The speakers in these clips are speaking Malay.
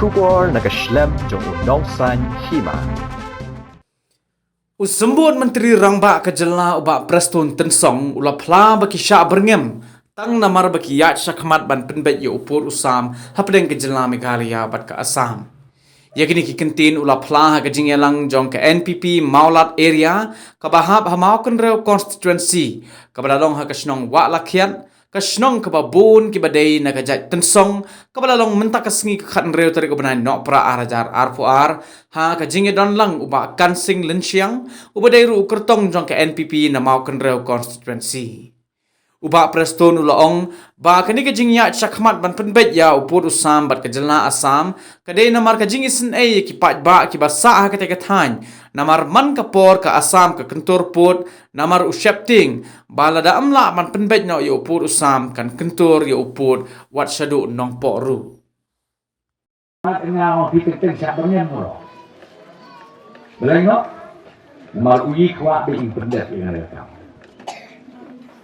Shubor nagaslem jong unongsan hima. Usembun Menteri Rangba Kejela ubak Preston Tensong ula pla baki sya berngem tang namar baki yat syakmat ban penbet ye upur usam hapdeng Kejela Meghalaya bat ke Assam. Ya kini ki kentin ula pla ha kejing yelang jong ke NPP Maulat area kabahap hamau kenreu constituency kabalalong ha kesnong wak lakiat kasnong kababun kibadai nakajat tensong kabalalong mentak kesengi kekat nreu tarik kebenan nok pra arajar arpuar ha kajing don lang uba kansing lensiang ubadai ru kertong jong ke NPP na mau kenreu constituency. Uba Preston ulaong ba kani kajing ya chakmat ban penbet ya upur usam bat Kejela Assam kadai namar kajing isen ki pat ba ki basa ha ketek than namar man kapor ke Assam ke kentur put namar usyapting balada amla man penbet no ya upur usam kan kentur ya upur wat syadu nong poru. Ngao piteng sabangnya mo. Belengok namar uyi kwa be pendet yang ada.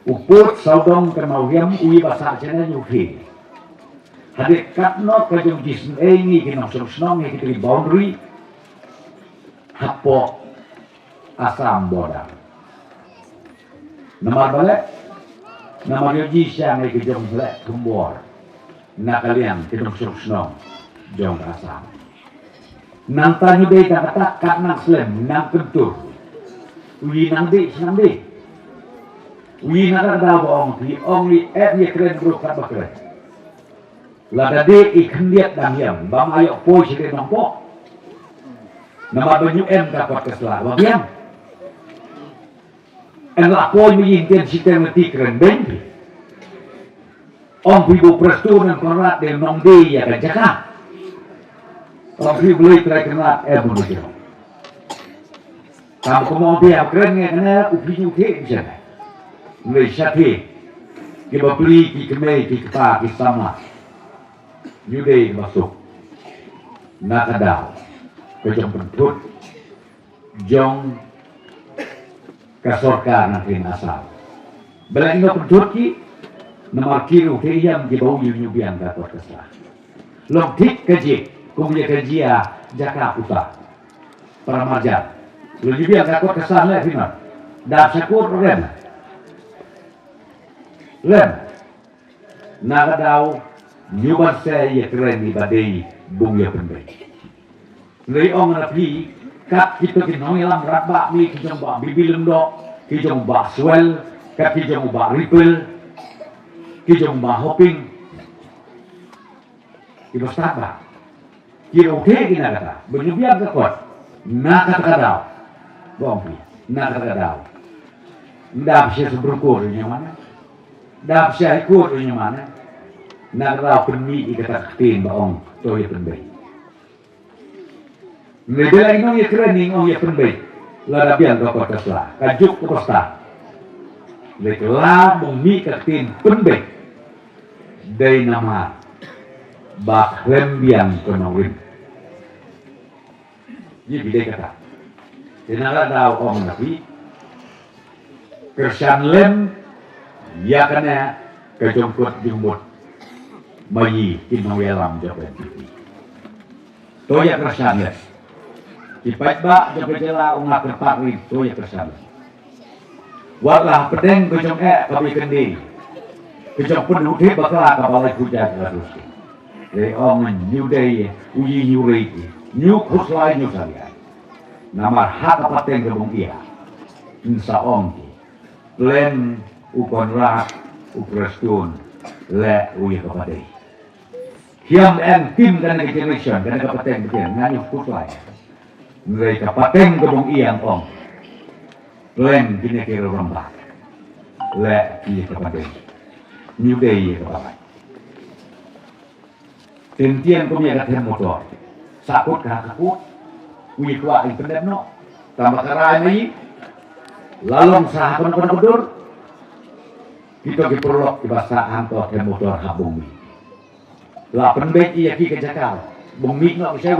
Uput saudong kemauiam uyi basa cina yuki. Hadik katno kajong jisen ini kinong senong kita boundary hapo Assam border. Namar balik namar yoji siang ini kajong balik kumbor. Nakalian kinong senong jong Assam. Nantanya deh kata nang slem nang kentur. Uyi nang di senang di. Uyi nak ada bohong di only ye keren bro kat bakre. Lada de ikan liat damiam bang ayo poi sire nampo. Nama banyu dapat kesela. Bagian. En la poi mi intensitas mati keren ben. Om pibo Preston dan Konrad de nong de ya kan jaka. Om pibo boleh terkenal begitu. Kamu kemau dia keren ngene upi uti bisa. Mulai syati, kita beli, kita kemai, kita kepa, kita sama. Yudai masuk. Nakadau. Kejong pentut. Jong. Kasorka nakin asal. Bela ingat pentut ki. Namar kiru kiyam di bau yubian dapat kesah. Long tik kaji. Kumya kajia jaka puta. Para marjan. Lo yubian dapat kesah lah finar. Dah syakur rem. Lem, nakadaw, nyuban saya ya keren di badai bungya penbay. Lei ong na pi, kat kita kinong ilang rabak mi kijong ba bibilem do, kijong ba swell, kat kijong ba ripple, kijong ba hopping. Kilo staba. Kilo okay kinakata, benyubiag kakot, nakakadaw. Bongpi, nakakadaw. Ndap siya sa brukur niya mana? Dap siya ikut punya mana? Nak raw penmi ikata ketin baong to ya penbay. Medela inong ya kerening ong ya penbay. La dabian ko kasla. Kajuk ko pasta. Lekla bumi ketin penbay. Day nama bak rembiang konawin. Ye bide kata. Tinala daw ong nabi. Kersan lem ya kena kejongkot jumbut mayi kinawelam japan TV. Toya kersan les. Kipat ba japan jela ungak kerpak rin toya kersan. Walah pedeng kejong kapi kendi. Kejong penuh di bakal kabalai hujan terus. Dari orang new day uji new rate new kurs lain new salian. Nama hak apa teng kebong iya. Insya Allah. Plan ukon rak upreston le uye kapadai. Hiam en tim kana generation kana kapateng betul nganyu kutlai. Mulai kapateng kebong iyang ong. Len kini kira rombak. Le uye kapadai. New day uye kapadai. Tentian kumya kathen motor. Sakut kakakut. Uye kwa internet no. Tambah karai mai. Lalong sahapan kodur. Kita diperlok di bahasa antor dan motor habumi. Lah penbet iya ki kejakal. Bumi nak usai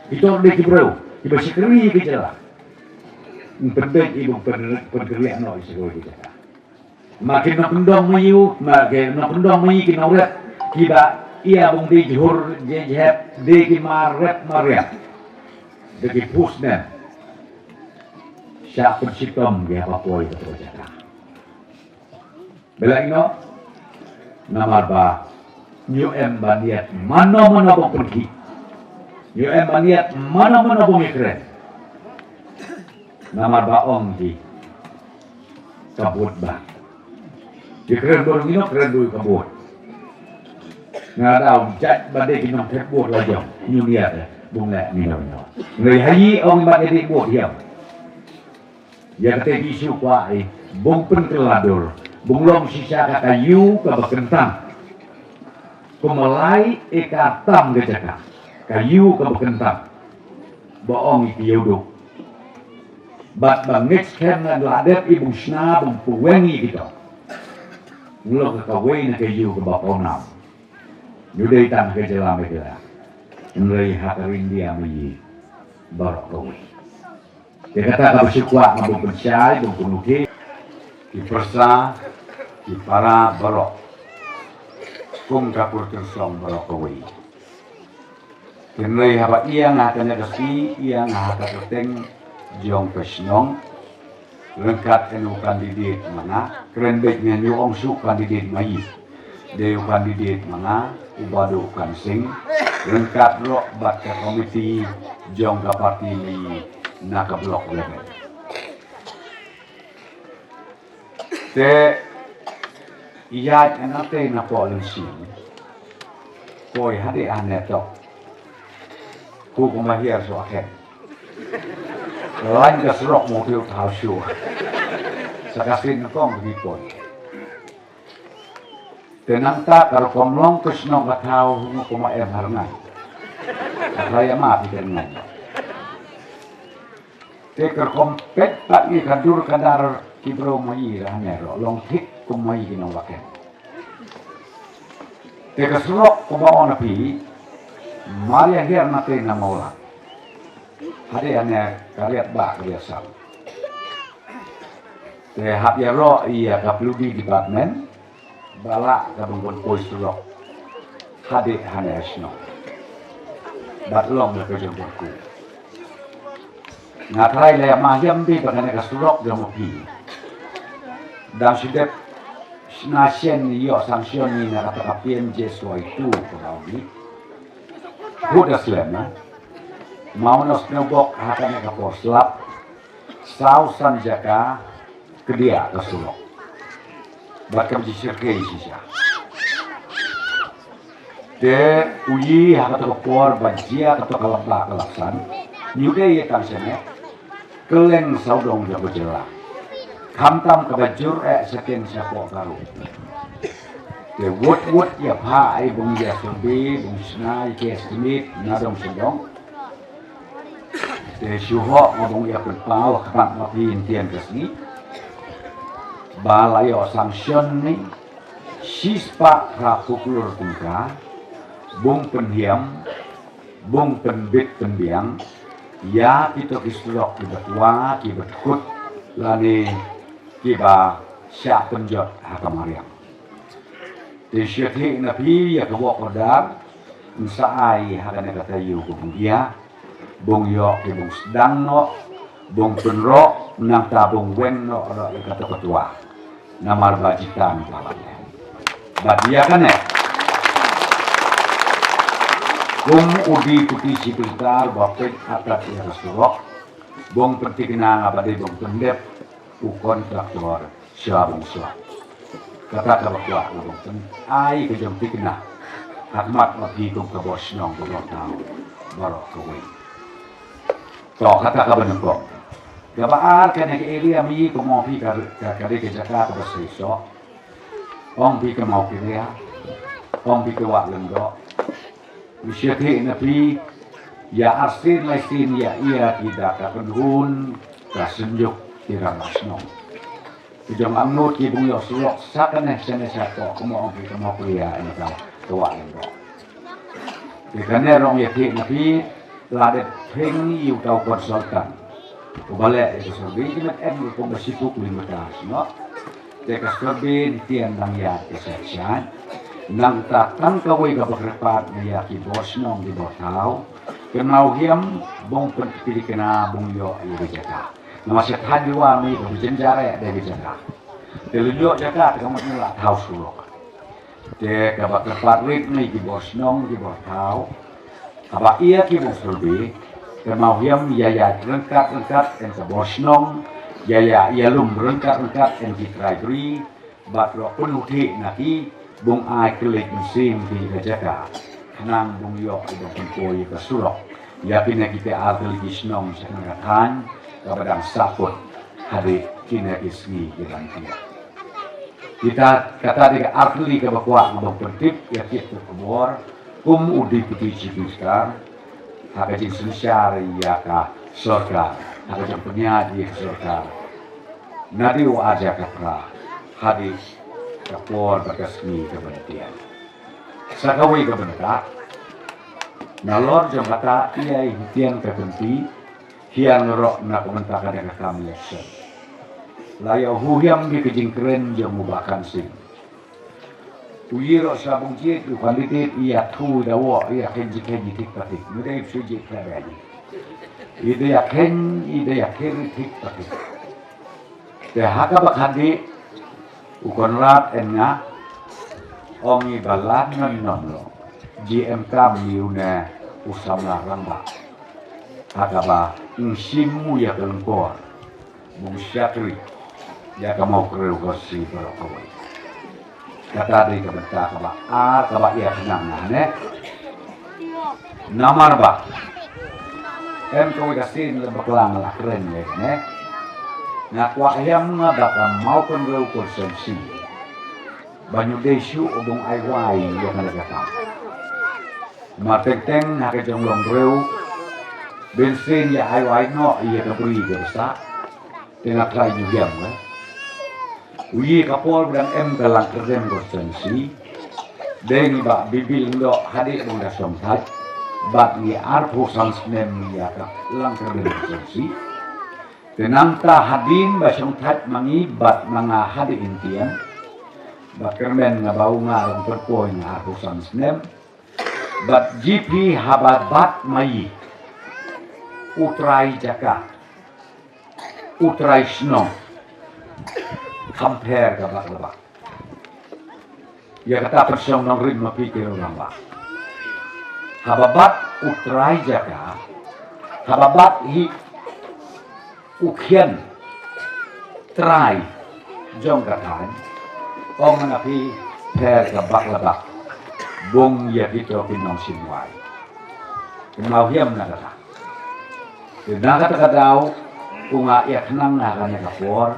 Kita di bro. Di basi keri kejalah. Penbet ibu penkerlian nak usai kejakal. Makin nak pendong mayu, makin nak pendong mayu kina urat. Kita ia bung di jhur jehep di kimaret mariam di pusnen siap pencitom dia papoi betul jaka bela ino namar ba new baniat mana bung pergi new baniat mana bung ikren namar ba ong di kabut ba dikeren bung ino keren dulu kabut ngà đào chạy ban đêm nằm thép buộc là dòng như nhiệt bung lẹ mình nằm người hay ông bạn đi buộc hiểm giờ cái tây siêu qua ấy bung pun keladur bung long sisa kata kayu ke bekentang kumalai ikatam ke cakap kayu ke bekentang bohong itu yaudu bat bangit kan ladet ibu sna bung puwengi gitu ngelo ke kawin kayu ke bapau nam Yudai tan ke jalan mereka, mulai hakarin dia menyi barok kawi. Dia kata kalau sekuat mampu percaya, mampu nuki, di persa, di para barok, kung kapur tersong barok kawi. Mulai haba ia ngakanya kasi, ia ngakak keteng jong pesnong, lengkat enu kandidat mana, keren baiknya nyuong su kandidat mayi, dewa kandidat mana. Ubadu kan sing lengkap rok baca komiti jongga parti ni nak blok level. Te iya enate na polisi. Koi hade ane tok. Ku kumahir so akhir. Lain kas rok mobil tau syu. Sakasin kong bipon. Tenang tak kalau komlong terus nong katau kuma harngai. Raya maaf dengan. Teker kompet tak ni kadur kadar kibro mai rahnya long tik kumai kinong waken. Teker surok kuma ona pi Maria hier nate na mola. Hade ane kariat ba biasa. Te hab ya ro iya kapludi department balak kabungkun polis rock hadik hanesno batlong le kejengku ngatrai le mahyam bi pakane kasurok demopi dan sidep nasien yo sanction ni na kata kapien jeswa itu kau huda slema mau nos nebok hakane kaposlap sausan jaka kedia kasurok bakam jisirke sisa. De uyi hakat kopor bajia atau kalabak kalaksan. Nyude ye tangsene keleng saudong jago jela. Kamtam kabajur seken siapo karu. De wot ya pa ai bung ya sobe bung sna ke smit nadong sedong. De syuho ngomong ya berpau kapan mapin tian kesni. Balayo sanction ni sispa rapuklur tungka bung pendiam bung penbit penbiang ya kita kislok kibatua kibatkut lani kiba syak penjot hakamariam tisyati nabi ya kawak kodar nsaai hakane kata yu bung dia bung yo bung sedang no bung penro nang tabung wen no kata ketua namar bajitan kawannya. Badia kan udi putih sipitar bapet atat ya surok. Bong pentikna ngabade bong pendep ukon traktor syabung suat. Kata kabakwa bong pen ai kejam tikna. Hakmat mati kum kabos nong bong tahu barok kawin. So kata kaban kok. Gabaar kena ke area mi ko mo pi kare ke Jakarta beseso. Ong pi ke mau kire ong pi ke wa lendo. Usyati na pi ya asin laisin ya ia tidak kapenhun kasenjuk tirang asno. Ujang angut ki bung yo sulok sakane sene sato ko mo ong pi ke mau kire ini ka wa lendo. Dikane rong yati na pi ladet peng yu tau konsultan. Ubale itu sebi kimat ko basitu kulimatas no. Tekas kerbe tian lang ya kesehatan. nang tatang kaway kabakrapat na yaki bos nong di botaw, kenau hiam bong penpili kena bong yo ay jaka. Namasya hadiwa mi kabijanjara dari jaka. Telunjuk jaka kamu nila tahu sulok. De kabakrapat wik ni di bos nong di botaw, kaba iya ki bong sulbi, kenau hiam yaya lengkap en ka bos nong, yaya lum lengkap en ki traibri, bat ro penuti naki bung ai kelik musim di Jaka kenang bung yo ibang pengkoi ke sulok yakin kita artel gisnong sangatkan kabadang saput hari kina ismi dengan dia kita kata dia arteli ke bakwa ngabang pertip ya kita kebor udi putih cipiskar hakajin sensyar ya ka surga hakajin penyaji surga nadiu aja kapra hadis kapor bakasmi kebenatian. Sakawi kebentak, nalor jambata ia hitian kebenti, hiang rok nak kebentak ada kami yakin. Layau huyam di kejingkeren jam mubakan sing. Uyiro sabung jit lukan litit ia tu dawo ia kenji tik patik. Mudah sujit kabadi. Ide yakin tik patik. Dehaka bakhandi ukon rat enga ongi balat non lo GMK miuna usam larang ba hakaba insimu ya kelengkor bung syakri ya kamau kereu kosi barokawai kata dari kebentak kaba iya kenang ne namar ba kawai kasin lebak lang lakren ne ngakwa yang ngabaka mau konreu konsensi banyu desu obong aiwai yang nagata mateng hake jonglong reu bensin ya aiwai no iya kabri gersa tengah trai nyugam uyi kapol dan galang kerem konsensi dengi ba bibil ndo hadik bunda somtat bat ni arpo sansnem ya ka lang kerem konsensi tenang ta hadin basong tat mangibat mga hadi intian bakermen nga bau nga rong perpoy nga harusan snem bat GP hababat mayi utrai jaka utrai sno compare kabak labak ya kata persong nong ritme pikir lamba hababat utrai jaka hababat hi ukian try jong katan ong menapi per kabak labak bung ya kita pinong sinwai kenau hiam nagata nagata kadau kunga ya kenang naganya kapor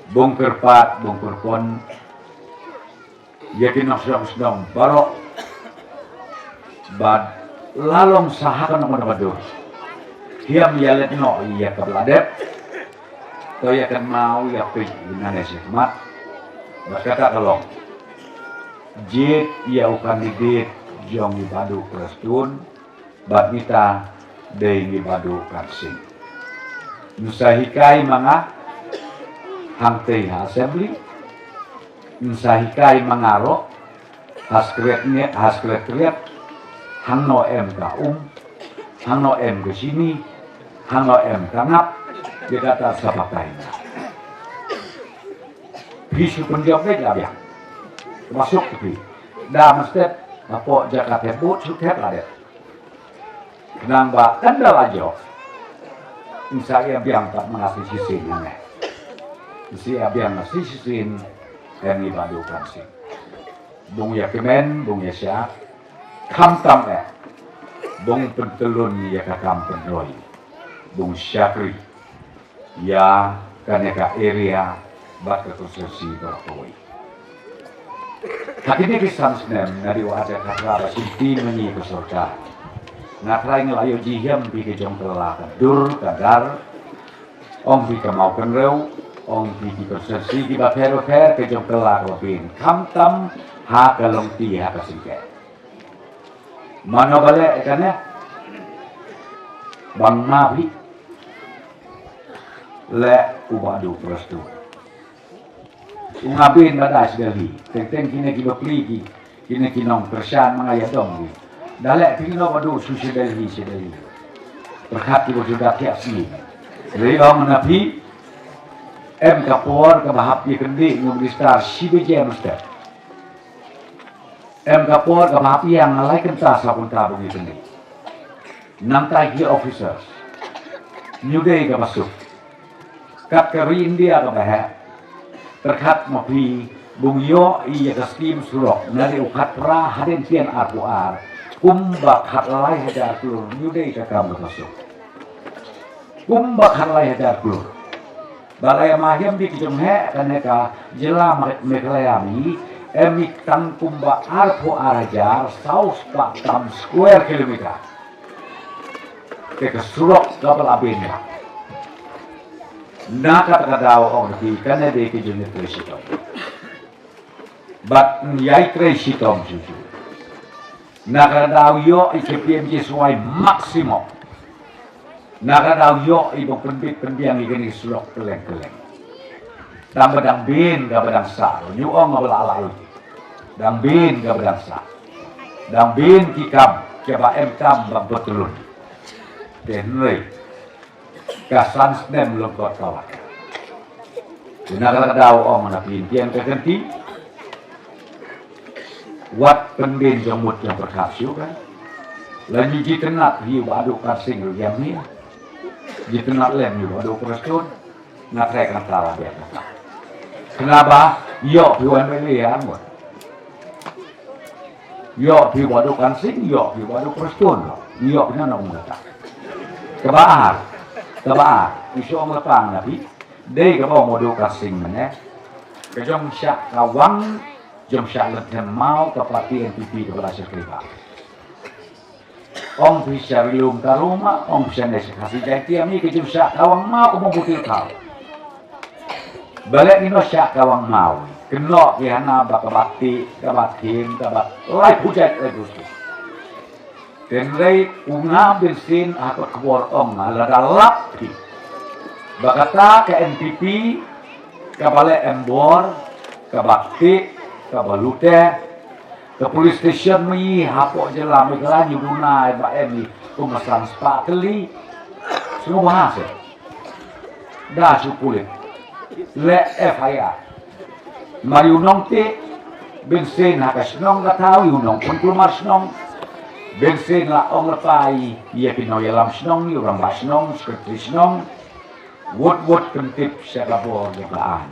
bung kerpat bung kerpon ya pinong sedang barok bad lalong sahakan nomor badur hiam yalet no iya kabladep to ya kan mau ya pi nane hikmat berkata kalau jit ya ukan didit jong ibadu prestun bat mita dei ibadu karsing nusahikai manga hangtei assembly nusahikai mangaro haskretnya haskretret hangno em ka hangno em ke sini hangno em tangap dia kata sabakainya bisu penjawab ya masuk ke dah mesti apa Jakarta but suket lah deh kenang ba kendal aja saya biang tak mengasih sisin ini saya biang ngasih sisin yang ibadukan sih bung ya kemen bung ya siap kam tam bung pentelun ya kakam penroy bung syakri ya kaneka area bat kekonstruksi berkawai hati ini kisah senem dari wajah kata sinti menyi ke surga ngatrai ngelayu jihem bigi jong telah dur kadar ong bika mau kenreu ong bigi konstruksi di bapero per ke jong telah robin kam tam ha kalong ti ha kasingke mano balik ikannya bang mabi le ubadu prestu Ungabin badas gali. Teng kini kita beli kini kinong persian mengayat dong. Dalek pino padu susi Delhi. Berkat kita sudah kiasi. Dari orang nabi kapor kabahap ye kendi ngubristar sibeje mustar. Kapor kabahap yang ngalai kentas lakun tabu ye kendi. Namtai officers. New Day kabasuk. Kat kari India kabahap. Terkat mapi bungyo iya kaskim surok nari ukat pra haden tian arpuar kumbak hatlai hajar klur nyudai kakam masuk kumbak hatlai hajar klur balaya mahyam di kijemhe kaneka jela meklayami emik tan kumbak arpuar hajar saus pak tam square kilometer ke surok kapal abinnya nakatadaw ang nakikana de ki junit resito. But yay resito juju. Nakatadaw yo ikipiyem suai maksimo. Nakatadaw yo ibang penbiang igani sulok keleng. Dang bin gabadang sa. Nyuong ngabalalay. Dang bin gabadang sa. Dang bin kikam kaba emtam bang betulun. Tenrei. Kasan snem lengkot kawat. Nakakadaw ang napintian kaganti. Wat pendin jamut yang berkasyu kan. Lagi jitenat hiu aduk kasing yang ni. Jitenat lem hiu aduk perestun. Nakrekan salah biasa. Kenapa? Yok hiu pilihan buat. Yok hiu aduk kasing. Yok hiu aduk perestun. Yok ni nak mengata. Kebaar. Isu orang lepang nabi, dia kau modul kasing mana? Kejom syak kawang, jom syak letem mau kepati NPP kepada sekaliba. Ong bisa rilum karuma, ong bisa nesekasi jati ami kejom syak kawang mau kau butil kau. Balik ino syak kawang mau, kenok kihana bakabati, kabatin, lai hujat gustu. Tenrei unga bensin aku keluar ong ladalap di. Bakata ke NPP, ke balai embor, ke bakti, ke balute, ke police station mi hapok jelam iklan yuduna ba emi kumasan spa keli. Semua bahasa. Dah sukulit. Le FIR. Mariunong te bensin hakasnong kataw yunong pun snong. Bensin la ong lepai ia pinoy alam snong orang basnong sekretari snong wot pentip sekabor kaan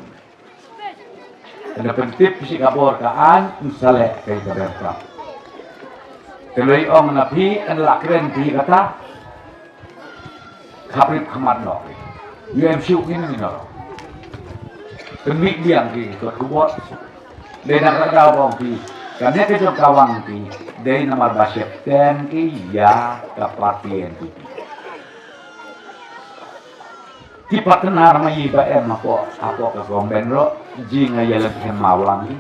ada pentip sekabor kaan misalnya kay kaberta teloy ong napi an lakren di kata kaprit khamad no UMC ini no temik diang di kubot denak rada bong di karena kejom kawang di dari nomor basket ten iya kapati NPP. Di partner mai ba em ako ke gomben ro jinga yalan hem mawlang ni.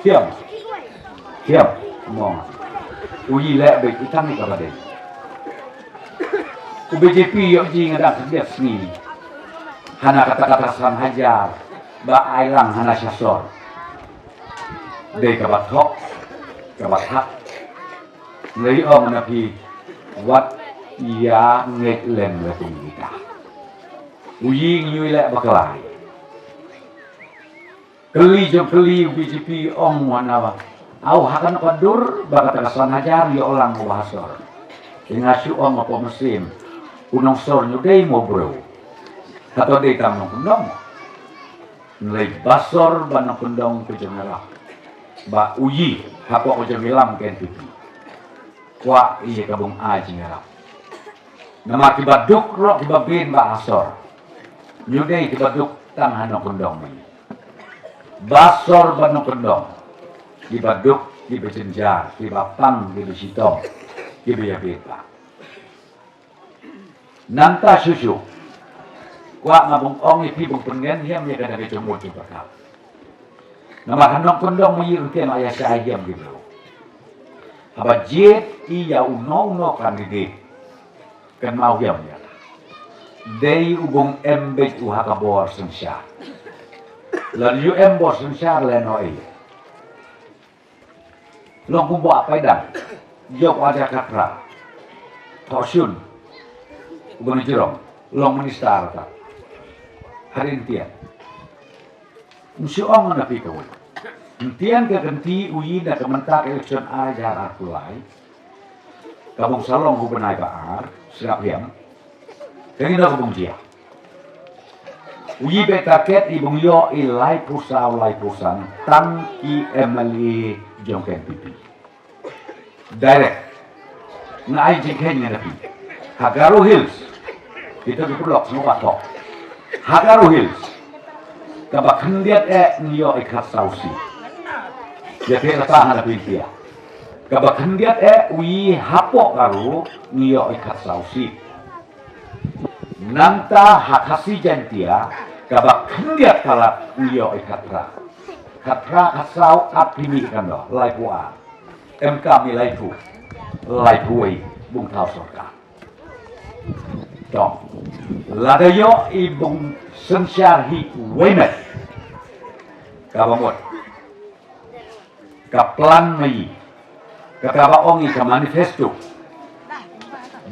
Siap. Mo. Uyi le be itan ni kabade. Ku BJP yo jinga dak dia sini. Hana kata-kata san hajar ba ailang hana syasor. Dei kabathok kabathak lấy ông là thì wat ia nghịch lên là tình kita uji như lệ bạc lại keli BJP ông mana ba au hakan qadur bakat kasan hajar ya orang bahasor dengan si om apa mesin unong sor nyudai mo bro atau dei tam nong nilai basor banang pendong kejemerah ba uji hako ko jamilam ken pipi kwa iya kabung aji ngarap nama kibaduk rok kibabin ba asor nyudai kibaduk tang hano kondong ini basor bano kondong kibaduk kibejenjar kibapang kibesitong kibeyabita nanta susu kwa ngabung ong ipi bung pengen hiam ya kada kecumut kibakap nama hano kondong mayiruten ayah sayam gitu Abajit iya uno kandidat kan mau ya dari ubung embek uha kabor sensya lần yêu em bột sinh xa lên nói lòng cũng bỏ phải đằng dọc aja katra thọ xuyên bukan jerong long menistar ta harin tian musuh orang nak pikir tian ke ganti uyi nak kementak election aja arkulai kabung salong ku benai baar serap yang kini dah kabung dia uyi betaket ibung yo ilai pusan tang i emali jongken pipi direct na ai jingken nya napi Hagaru Hills kita di blok semua tok Hagaru Hills kabak hendiat niyo ikat sausi jadi rasa ada pintia kabak hendiat wi hapok karu niyo ikat sausi nanta hakasi jantia kabak hendiat kalak niyo ikat katra kasau apimi kan do lai pua MK mi lai puai bung thao sorka dong ladayo ibung sensyarhi wemet kabamot kaplan mai kakaba ongi ka manifesto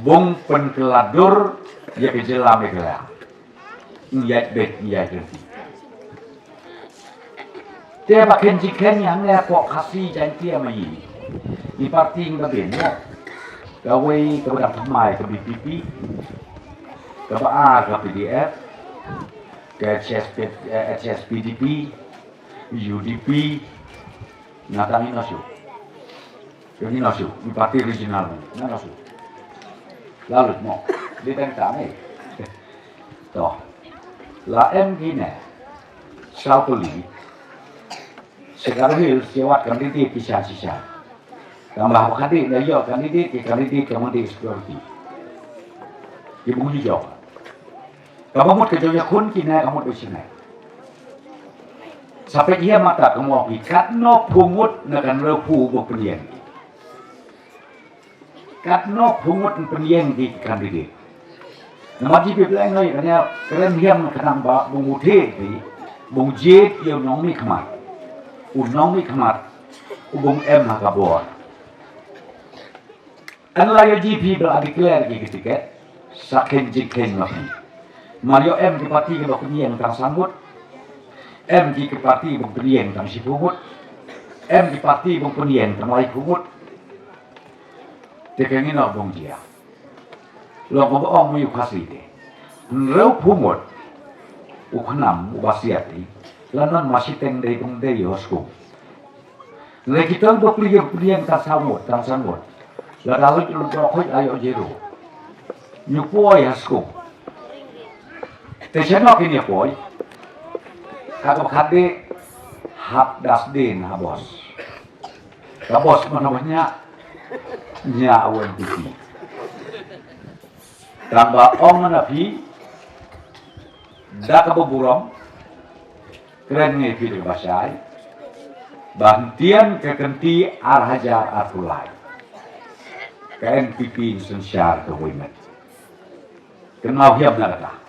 bung penkeladur ya kejelam ekla nyat bet nyat reti dia pakai jiken yang le pok khasi jantia mai di parti ngabin mo gawe kepada pemai ke BPP ke A ke PDF ke HSPDP UDP natangin nasu ini nasu di parti regional nasu lalu mo di tengah ni toh la M gini Sautuli sekarang ini sewat kandidat kisah tambah kandidat na yo kandidat kemudian security ibu hijau kamu mau kerja kun kina kamu di sini sampai ia mata kamu ikat no pungut dengan lepu berpenian katno pungut penyen di kandidat nama jipi peleng noi kanya keren hiam kenang ba bungute di bungjet yang nomi kemat nomi kemat ubung M hakabor anu layo jipi beradi clear ki ketika saken jiken nomi Mario M di parti ke penyen tang sambut M di parti penyen tang si pungut M di parti penyen tang lai pungut tekengin nak bong dia lo ko ong mu khasi de reu pungut ukhnam ubasiati lanan masih teng dei bong dei yosku le kita bo plieng ta samut tang samut la dalu lu khoi ayo jero nyupoi hasku te chenok ini poi kado khade hap das din habos habos namanya nyawan tiki tambah ong nabi dak keburong keren ngepi di basai bantian kekenti arhajar artulai KNPP sensyar ke women kenal hiam nak